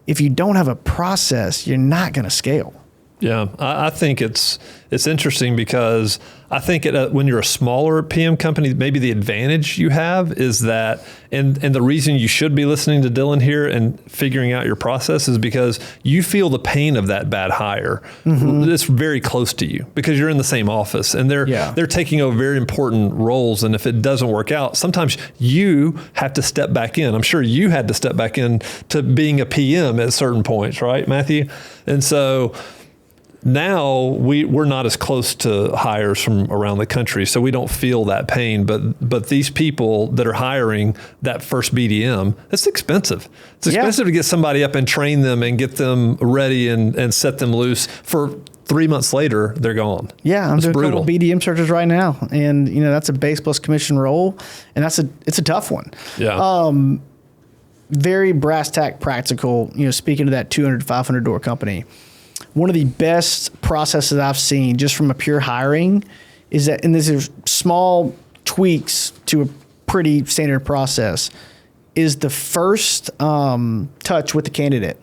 if you don't have a process, you're not going to scale. Yeah, I think it's interesting because I think when you're a smaller PM company, maybe the advantage you have is that, and the reason you should be listening to Dylan here and figuring out your process is because you feel the pain of that bad hire. Mm-hmm. It's very close to you because you're in the same office and they're taking over very important roles. And if it doesn't work out, sometimes you have to step back in. I'm sure you had to step back in to being a PM at certain points, right, Matthew? And so now we're not as close to hires from around the country, so we don't feel that pain. But these people that are hiring that first BDM, it's expensive. It's expensive to get somebody up and train them and get them ready and set them loose. For 3 months later, they're gone. Yeah, I'm doing a couple BDM searches right now, and that's a base plus commission role, and it's a tough one. Yeah. Very brass tack practical. Speaking to that 200 to 500 door company. One of the best processes I've seen just from a pure hiring is that, and these are small tweaks to a pretty standard process, is the first touch with the candidate.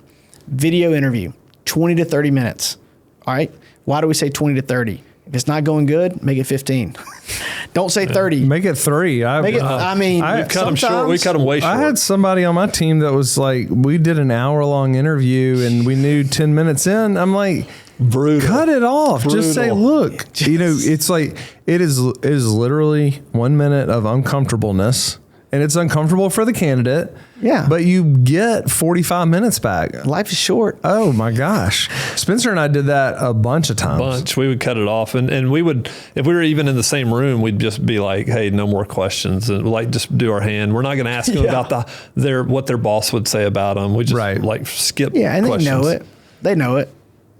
Video interview, 20 to 30 minutes. All right. Why do we say 20 to 30? If it's not going good, make it 15. Don't say 30. Make it 3. We cut them short. We cut them way short. I had somebody on my team that was like, we did an hour-long interview and we knew 10 minutes in. I'm like, brutal. Cut it off. Brutal. Just say, look, it's like, it is literally 1 minute of uncomfortableness. And it's uncomfortable for the candidate. Yeah. But you get 45 minutes back. Life is short. Oh, my gosh. Spencer and I did that a bunch of times. We would cut it off. And we would, if we were even in the same room, we'd just be like, hey, no more questions. And just do our hand. We're not going to ask them about what their boss would say about them. We just skip questions. Yeah, and they know it.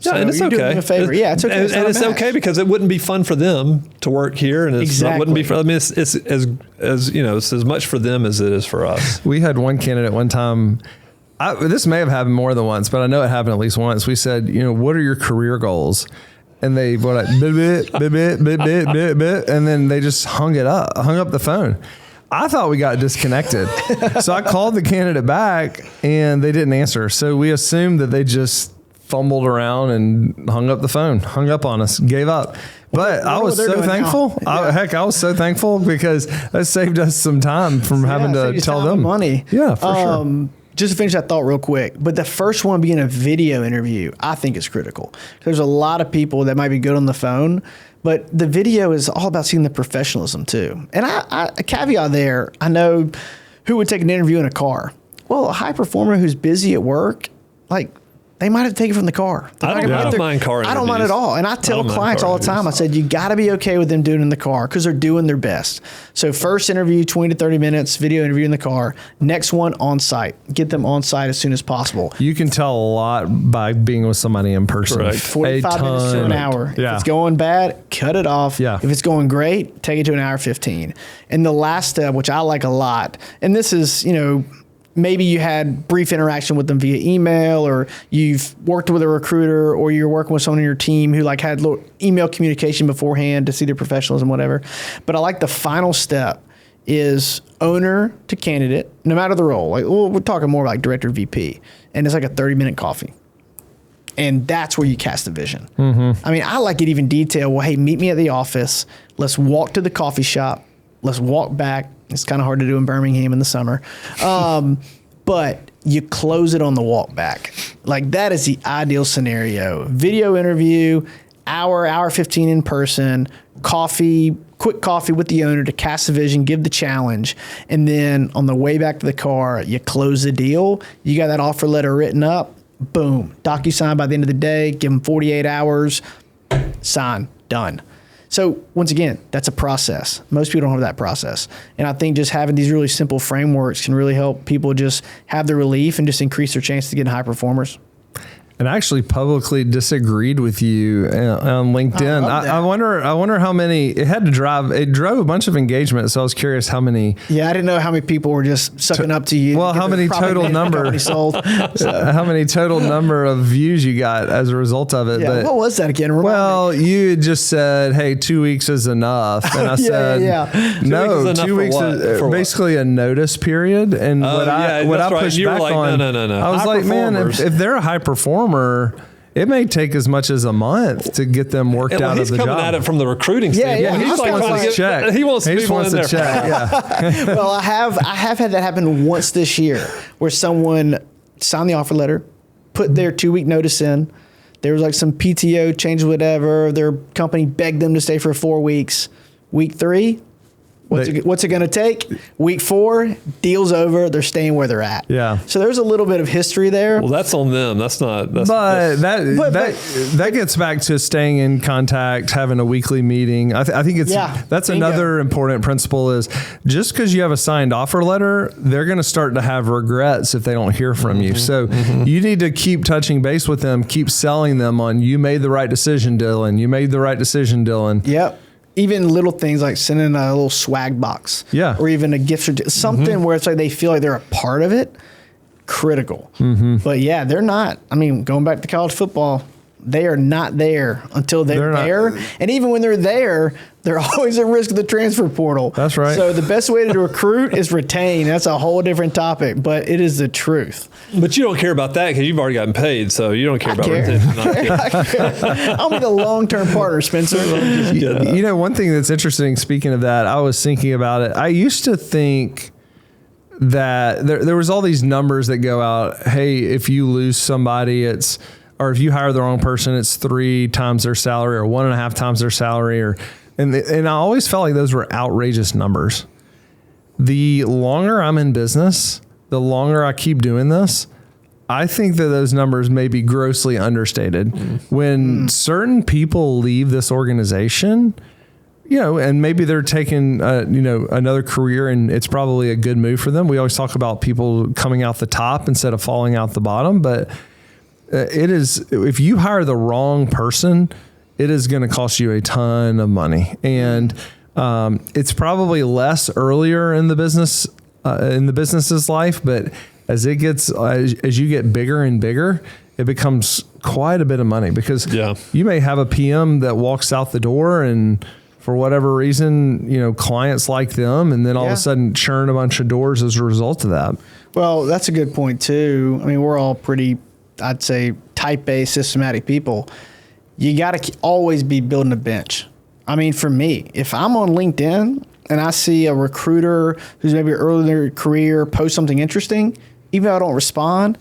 So and it's okay. Doing them a favor. Yeah, it's okay. And it's okay because it wouldn't be fun for them to work here, and it wouldn't be. It's it's as much for them as it is for us. We had one candidate one time. This may have happened more than once, but I know it happened at least once. We said, what are your career goals? And they were like, bit, and then they just hung up the phone. I thought we got disconnected. So I called the candidate back, and they didn't answer. So we assumed that they just fumbled around and hung up on us, gave up. But I was so thankful. I was so thankful because that saved us some time from having to tell them money. Yeah, for sure. just to finish that thought real quick, but the first one being a video interview, I think is critical. There's a lot of people that might be good on the phone, but the video is all about seeing the professionalism too. And a caveat there, I know who would take an interview in a car. Well, a high performer who's busy at work, like, they might have taken it from the car. I don't mind car interviews. I don't mind at all. And I tell clients all the time, I said, you got to be okay with them doing it in the car because they're doing their best. So first interview, 20 to 30 minutes, video interview in the car. Next one, on site. Get them on site as soon as possible. You can tell a lot by being with somebody in person. Correct. 45 minutes to an hour. Yeah. If it's going bad, cut it off. Yeah. If it's going great, take it to an hour 15. And the last step, which I like a lot, and this is, maybe you had brief interaction with them via email, or you've worked with a recruiter, or you're working with someone on your team who like had little email communication beforehand to see their professionalism, whatever. But I like the final step is owner to candidate, no matter the role. Like, well, we're talking more like director, VP, and it's like a 30-minute coffee. And that's where you cast the vision. Mm-hmm. I mean, I like it even detailed. Well, hey, meet me at the office. Let's walk to the coffee shop. Let's walk back. It's kind of hard to do in Birmingham in the summer. But you close it on the walk back. Like, that is the ideal scenario. Video interview, hour 15 in person, coffee, quick coffee with the owner to cast the vision, give the challenge. And then on the way back to the car, you close the deal. You got that offer letter written up. Boom. DocuSign by the end of the day. Give them 48 hours. Sign. Done. So once again, that's a process. Most people don't have that process. And I think just having these really simple frameworks can really help people just have the relief and just increase their chance to get high performers. And I actually publicly disagreed with you on LinkedIn. I wonder how many it drove a bunch of engagement. So I was curious how many. Yeah, I didn't know how many people were just sucking up to you. Well, how many total number how many total number of views you got as a result of it? Yeah, but, what was that again? Well, you just said, "Hey, 2 weeks is enough," and I said, "No, 2 weeks is basically a notice period." And what I pushed back on, no. I was like, "Man, if they're a high performer, it may take as much as a month to get them worked out of the job." He's coming at it from the recruiting standpoint. Yeah, he's like trying to get check. He wants people in there. Yeah. Well, I have had that happen once this year, where someone signed the offer letter, put their 2 week notice in. There was like some PTO change, whatever. Their company begged them to stay for 4 weeks. Week 3. What's it going to take? Week 4, deal's over. They're staying where they're at. Yeah. So there's a little bit of history there. Well, that's on them. That's not. That gets back to staying in contact, having a weekly meeting. I think that's another important principle is just because you have a signed offer letter, they're going to start to have regrets if they don't hear from you. So you need to keep touching base with them, keep selling them on you made the right decision, Dylan. You made the right decision, Dylan. Yep. Even little things like sending a little swag box, or even a gift certificate, something where it's like they feel like they're a part of it. Critical, but yeah, they're not. I mean, going back to college football, they are not there until they're there, and even when they're there, they're always at risk of the transfer portal. That's right. So the best way to recruit is retain. That's a whole different topic, but it is the truth. But you don't care about that because you've already gotten paid, so you don't care about retention. I'll be the long-term partner, Spencer. One thing that's interesting, speaking of that, I was thinking about it. I used to think that there was all these numbers that go out. Hey, if you lose somebody, or if you hire the wrong person, it's 3 times their salary or 1.5 times their salary. And I always felt like those were outrageous numbers. The longer I'm in business, the longer I keep doing this, I think that those numbers may be grossly understated. When certain people leave this organization, and maybe they're taking, another career, and it's probably a good move for them. We always talk about people coming out the top instead of falling out the bottom, but it is, if you hire the wrong person, it is going to cost you a ton of money. And it's probably less earlier in the business's life, but as you get bigger and bigger, it becomes quite a bit of money because you may have a PM that walks out the door and for whatever reason, clients like them, and then all of a sudden churn a bunch of doors as a result of that. Well, that's a good point too. I mean, we're all pretty, I'd say, type A, systematic people. You got to always be building a bench. I mean, for me, if I'm on LinkedIn and I see a recruiter who's maybe early in their career post something interesting, Even if I don't respond,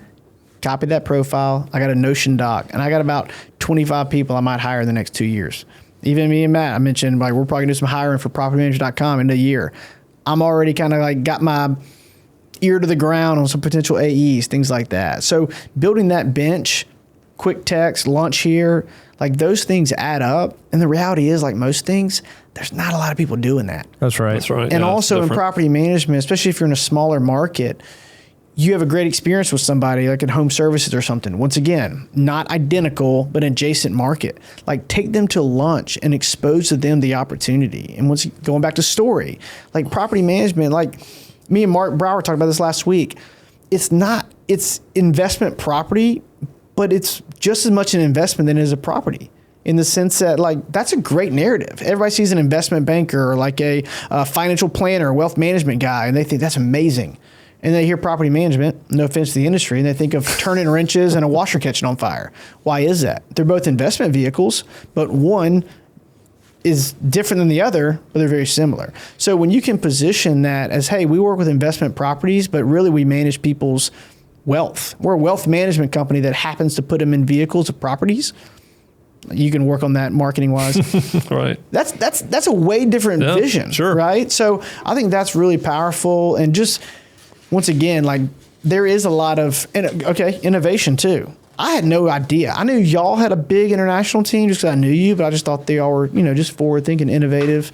copy that profile. I got a Notion doc, and I got about 25 people I might hire in the next 2 years. Even me and Matt, I mentioned, like, we're probably gonna do some hiring for propertymanager.com in a year. I'm already kind of like got my ear to the ground on some potential AEs, things like that. So building that bench, quick text, lunch here, like those things add up. And the reality is, like most things, there's not a lot of people doing that. That's right. That's right. And also in property management, especially if you're in a smaller market, you have a great experience with somebody like in home services or something. Once again, not identical, but adjacent market. Like take them to lunch and expose to them the opportunity. And once going back to story, like property management, like me and Mark Brower talked about this last week. It's investment property, but it's just as much an investment than it is a property. In the sense that, like, that's a great narrative. Everybody sees an investment banker or like a financial planner, wealth management guy, and they think that's amazing. And they hear property management, no offense to the industry, and they think of turning wrenches and a washer catching on fire. Why is that? They're both investment vehicles, but one is different than the other, but they're very similar. So when you can position that as, hey, we work with investment properties, but really we manage people's wealth. We're a wealth management company that happens to put them in vehicles of properties. You can work on that marketing wise. Right. That's a way different vision. Sure. Right. So I think that's really powerful. And just once again, like there is a lot of, innovation too. I had no idea. I knew y'all had a big international team just because I knew you, but I just thought they all were, just forward thinking, innovative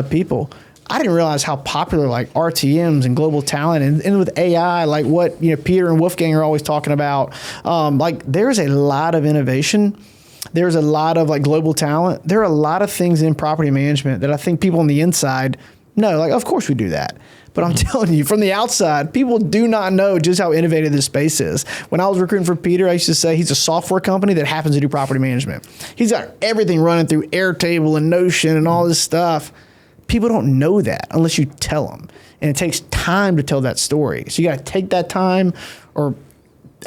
people. I didn't realize how popular like RTMs and global talent and with AI, like what, Peter and Wolfgang are always talking about. Like there's a lot of innovation. There's a lot of like global talent. There are a lot of things in property management that I think people on the inside know, like, of course we do that. But I'm telling you, from the outside, people do not know just how innovative this space is. When I was recruiting for Peter, I used to say he's a software company that happens to do property management. He's got everything running through Airtable and Notion and all this stuff. People don't know that unless you tell them. And it takes time to tell that story. So you got to take that time or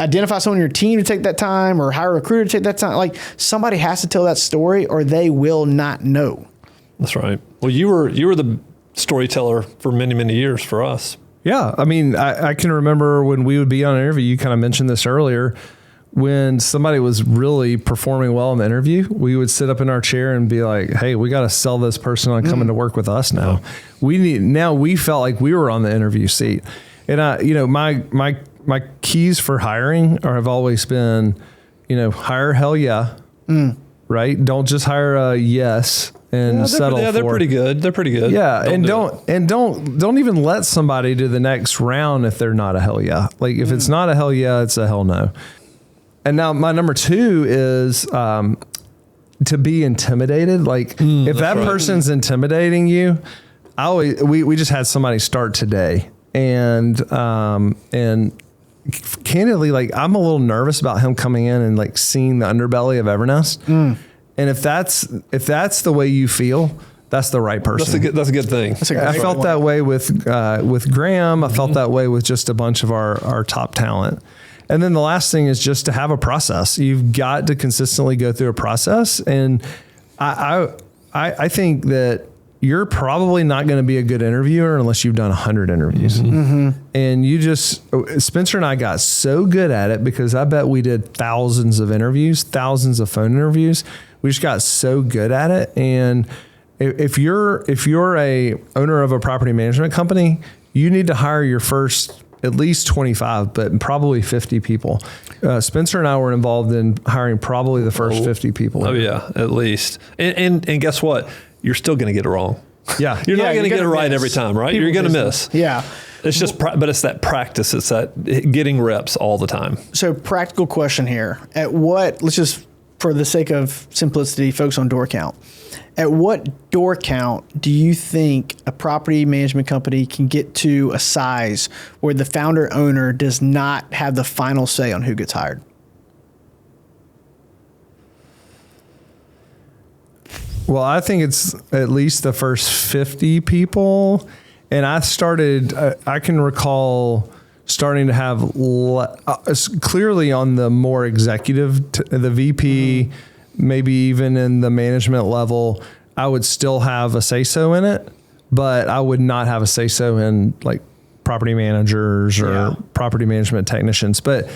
identify someone on your team to take that time or hire a recruiter to take that time. Like somebody has to tell that story or they will not know. That's right. Well, you were the storyteller for many, many years for us. Yeah. I mean, I can remember when we would be on an interview, you kind of mentioned this earlier, when somebody was really performing well in the interview, we would sit up in our chair and be like, hey, we got to sell this person on coming to work with us now. We felt like we were on the interview seat. And my keys for hiring have always been, hire hell yeah, right? Don't just hire a yes and settle for. They're pretty good. They're pretty good. Yeah, don't even let somebody do the next round if they're not a hell yeah. Like if it's not a hell yeah, it's a hell no. And now my number 2 is to be intimidated. Like if that person's intimidating you, we just had somebody start today, and candidly, like I'm a little nervous about him coming in and like seeing the underbelly of Evernest. And if that's the way you feel, that's the right person. That's a good thing. I felt that way with Graham. I felt that way with just a bunch of our top talent. And then the last thing is just to have a process. You've got to consistently go through a process. And I think that you're probably not going to be a good interviewer unless you've done 100 interviews. And Spencer and I got so good at it because I bet we did thousands of interviews, thousands of phone interviews. We just got so good at it. And if you're a owner of a property management company, you need to hire your first at least 25, but probably 50 people. Spencer and I were involved in hiring probably the first 50 people. Oh yeah, at least. And guess what? You're still going to get it wrong. Yeah. You're not going to get it right every time, right? You're going to miss. Yeah. It's just, but it's that practice. It's that getting reps all the time. So practical question here. Let's just, for the sake of simplicity, focus on door count. At what door count do you think a property management company can get to a size where the founder owner does not have the final say on who gets hired? Well, I think it's at least the first 50 people. And I can recall starting to have clearly on the more executive, the VP, maybe even in the management level, I would still have a say-so in it, but I would not have a say-so in like property managers or property management technicians. But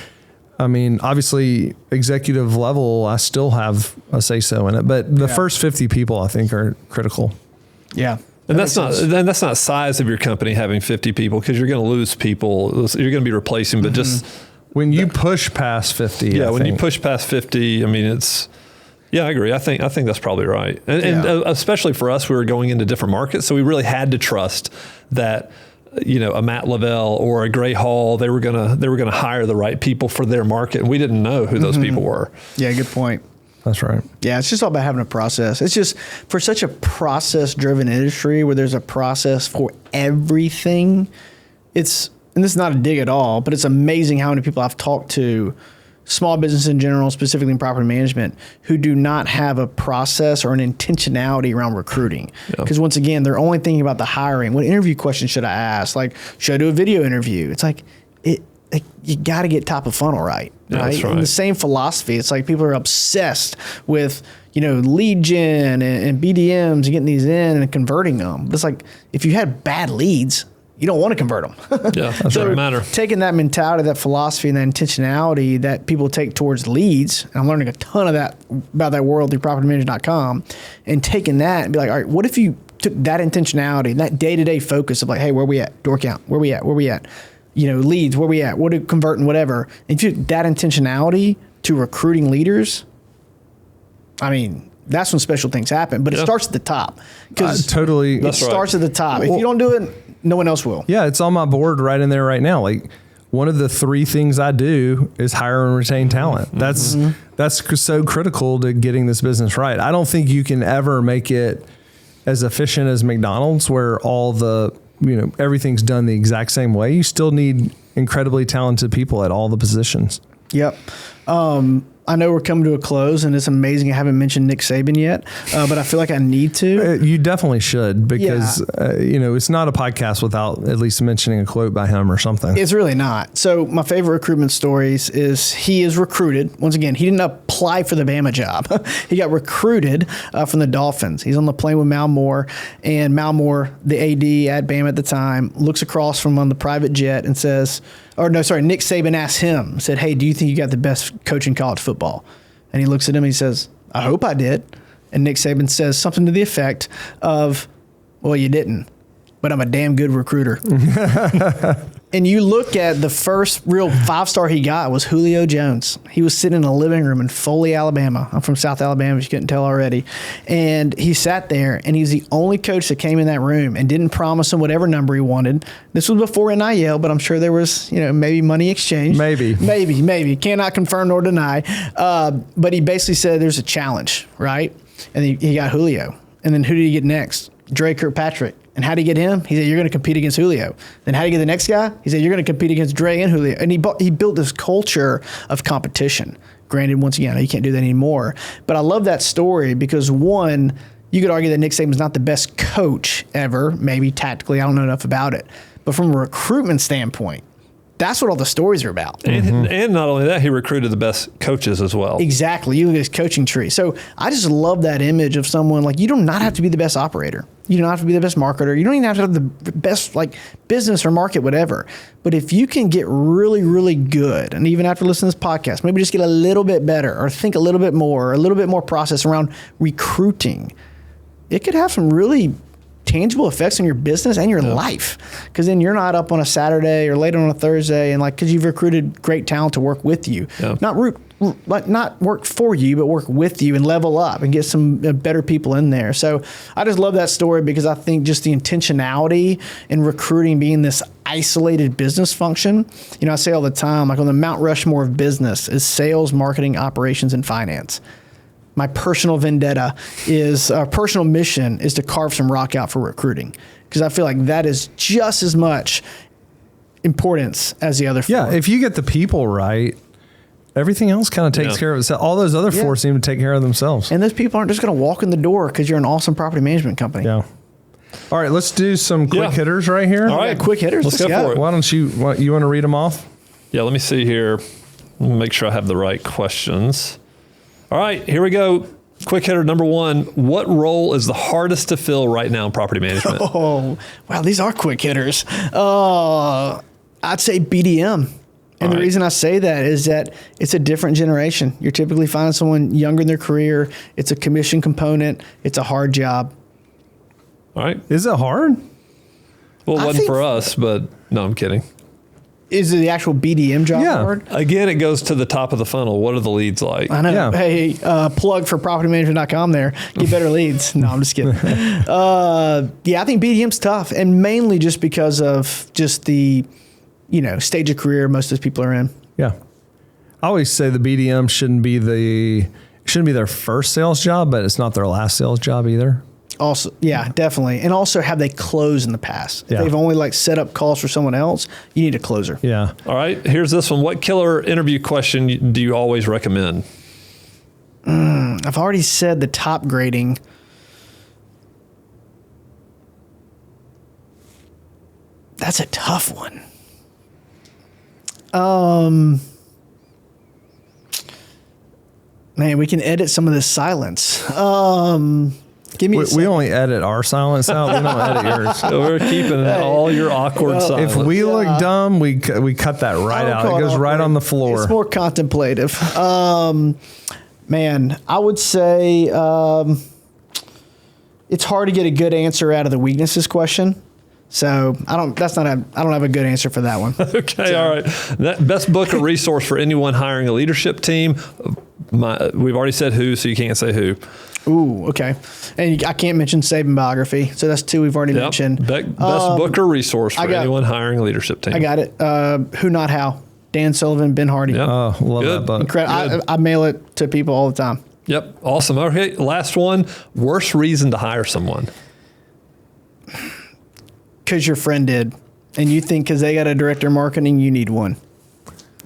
I mean, obviously executive level, I still have a say so in it, but the first 50 people I think are critical. Yeah. And that's not size of your company having 50 people, because you're going to lose people. You're going to be replacing, but just when you push past 50. Yeah. When you push past 50, I mean, I agree. I think that's probably right. And especially for us, we were going into different markets. So we really had to trust that, a Matt Lavelle or a Gray Hall, they were gonna hire the right people for their market, and we didn't know who those people were. Yeah, good point. That's right. Yeah, it's just all about having a process. It's just for such a process-driven industry where there's a process for everything. And this is not a dig at all, but it's amazing how many people I've talked to, small business in general, specifically in property management, who do not have a process or an intentionality around recruiting. Because once again, they're only thinking about the hiring. What interview questions should I ask? Like, should I do a video interview? It's like, you got to get top of funnel right. That's right. And the same philosophy. It's like people are obsessed with, lead gen and BDMs and getting these in and converting them. But it's like, if you had bad leads, you don't want to convert them. Yeah, that doesn't matter. Taking that mentality, that philosophy, and that intentionality that people take towards leads, and I'm learning a ton of that about that world through propertymanager.com, and taking that and be like, all right, what if you took that intentionality, that day-to-day focus of like, hey, where we at? Door count, where we at? Leads, where we at? What are converting, whatever. And if you took that intentionality to recruiting leaders, I mean, that's when special things happen. But it starts at the top. Totally. It starts at the top. If you don't do it, no one else will. Yeah, it's on my board right in there right now. Like, one of the 3 things I do is hire and retain talent. That's so critical to getting this business right. I don't think you can ever make it as efficient as McDonald's, where all the, everything's done the exact same way. You still need incredibly talented people at all the positions. Yep. I know we're coming to a close, and it's amazing I haven't mentioned Nick Saban yet, but I feel like I need to. You definitely should, because it's not a podcast without at least mentioning a quote by him or something. It's really not. So my favorite recruitment stories is he is recruited. Once again, he didn't apply for the Bama job. He got recruited from the Dolphins. He's on the plane with Mal Moore, and Mal Moore, the AD at Bama at the time, looks across from on the private jet and says, Nick Saban asked him, said, hey, do you think you got the best coach in college football? And he looks at him and he says, I hope I did. And Nick Saban says something to the effect of, well, you didn't, but I'm a damn good recruiter. And you look at the first real 5-star he got was Julio Jones. He was sitting in a living room in Foley, Alabama. I'm from South Alabama, if you couldn't tell already. And he sat there, and he's the only coach that came in that room and didn't promise him whatever number he wanted. This was before NIL, but I'm sure there was, maybe money exchange. Maybe. Cannot confirm nor deny. But he basically said there's a challenge, right? And he got Julio. And then who did he get next? Dre Kirkpatrick. And how did he get him? He said, you're going to compete against Julio. Then how did he get the next guy? He said, you're going to compete against Dre and Julio. And he built this culture of competition. Granted, once again, you can't do that anymore. But I love that story because, one, you could argue that Nick Saban is not the best coach ever, maybe tactically. I don't know enough about it. But from a recruitment standpoint, that's what all the stories are about. And not only that, he recruited the best coaches as well. Exactly. You look at his coaching tree. So I just love that image of someone like, you do not have to be the best operator. You don't have to be the best marketer. You don't even have to have the best business or market, whatever. But if you can get really, really good, and even after listening to this podcast, maybe just get a little bit better or think a little bit more, or a little bit more process around recruiting, it could have some really tangible effects on your business and your life, because then you're not up on a Saturday or later on a Thursday and because you've recruited great talent to work with you, not work for you, but work with you and level up and get some better people in there. So I just love that story because I think just the intentionality in recruiting being this isolated business function. I say all the time, on the Mount Rushmore of business is sales, marketing, operations, and finance. My personal vendetta is, our personal mission is to carve some rock out for recruiting, because I feel like that is just as much importance as the other four. Yeah, if you get the people right, everything else kind of takes care of itself. All those other four seem to take care of themselves. And those people aren't just going to walk in the door because you're an awesome property management company. Yeah. All right, let's do some quick hitters right here. All right, quick hitters. Let's go for it. Why don't you want to read them off? Yeah, let me see here. Let me make sure I have the right questions. All right, here we go. quick hitter number 1. What role is the hardest to fill right now in property management? Oh, wow. These are quick hitters. I'd say BDM. And the reason I say that is that it's a different generation. You're typically finding someone younger in their career. It's a commission component. It's a hard job. All right. Is it hard? Well, it wasn't for us, but no, I'm kidding. Is the actual BDM job hard? Again, it goes to the top of the funnel. What are the leads like? I know. Yeah. Hey, plug for propertymanagement.com there. Get better leads. No, I'm just kidding. I think BDM's tough, and mainly just because of just the, stage of career most of those people are in. Yeah. I always say the BDM shouldn't be their first sales job, but it's not their last sales job either. Also, yeah, definitely. And also, have they closed in the past? If they've only set up calls for someone else, you need a closer. Yeah. All right. Here's this one. What killer interview question do you always recommend? I've already said the top grading. That's a tough one. Man, we can edit some of this silence. Give me we only edit our silence out. We don't edit yours. So we're keeping all your awkward silence. If we look dumb, we cut that right out. It goes right on the floor. It's more contemplative. Man, I would say it's hard to get a good answer out of the weaknesses question. So I don't have a good answer for that one. Okay, all right. That best book or resource for anyone hiring a leadership team. We've already said who, so you can't say who. Ooh, okay. And I can't mention Saban biography, so that's 2 we've already mentioned. Best book or resource for anyone hiring a leadership team. I got it. Who Not How. Dan Sullivan, Ben Hardy. Yep. Oh, love that book. Incredible. I mail it to people all the time. Yep. Awesome. Okay, last one. Worst reason to hire someone. Because your friend did, and you think because they got a director of marketing, you need one.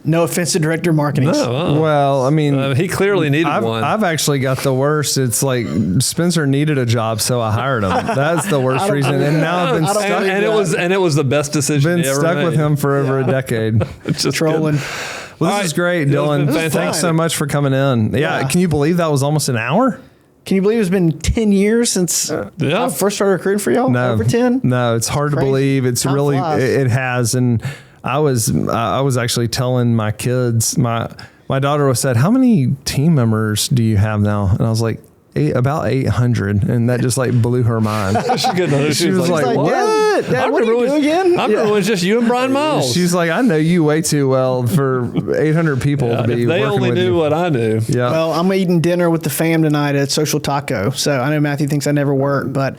No offense to director of marketing. No, well, I mean, he clearly needed one. I've actually got the worst. It's like Spencer needed a job, so I hired him. That's the worst reason. And now I've been stuck. And it was the best decision. Been stuck with him for over a decade. Just trolling. Well, this is great, Dylan. Thanks so much for coming in. Yeah, can you believe that was almost an hour? Can you believe it's been 10 years since I first started recruiting for y'all? No, over 10? No, it's hard to believe. It's Time really, flies. it has. And I was actually telling my kids, my daughter said, "How many team members do you have now?" And I was like, about 800, and that just blew her mind. She was like, "What? Dad, what do you do again?" I remember it was just you and Brian Miles. She's like, "I know you way too well for 800 people to be they working only with knew you." what I knew. Yeah. Well, I'm eating dinner with the fam tonight at Social Taco. So I know Matthew thinks I never work, but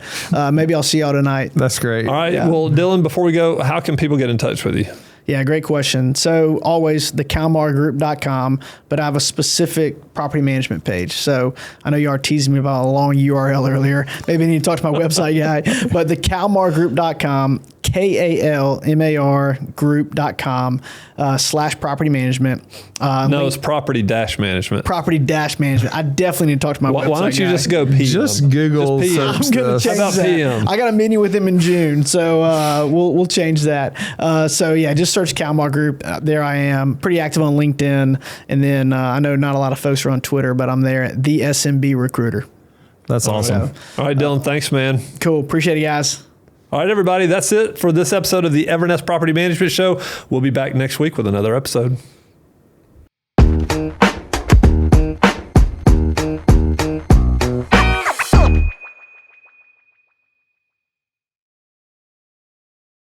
maybe I'll see y'all tonight. That's great. All right. Yeah. Well, Dylan, before we go, how can people get in touch with you? Yeah, great question. So always thecalmargroup.com, but I have a specific property management page. So I know you are teasing me about a long URL earlier. Maybe I need to talk to my website guy. But thecalmargroup.com, KALMAR group.com /property management. It's property-management. Property-management. I definitely need to talk to my website guy. Why don't you just go PM? Just Google PM. search I'm going to change about that. PM? I got a meeting with him in June, so we'll change that. So yeah, just search Calmar Group. There I am. Pretty active on LinkedIn, and then I know not a lot of folks are on Twitter, but I'm there at the SMB Recruiter. That's awesome. All right, Dylan. Thanks, man. Cool. Appreciate it, guys. All right, everybody. That's it for this episode of the Evernest Property Management Show. We'll be back next week with another episode.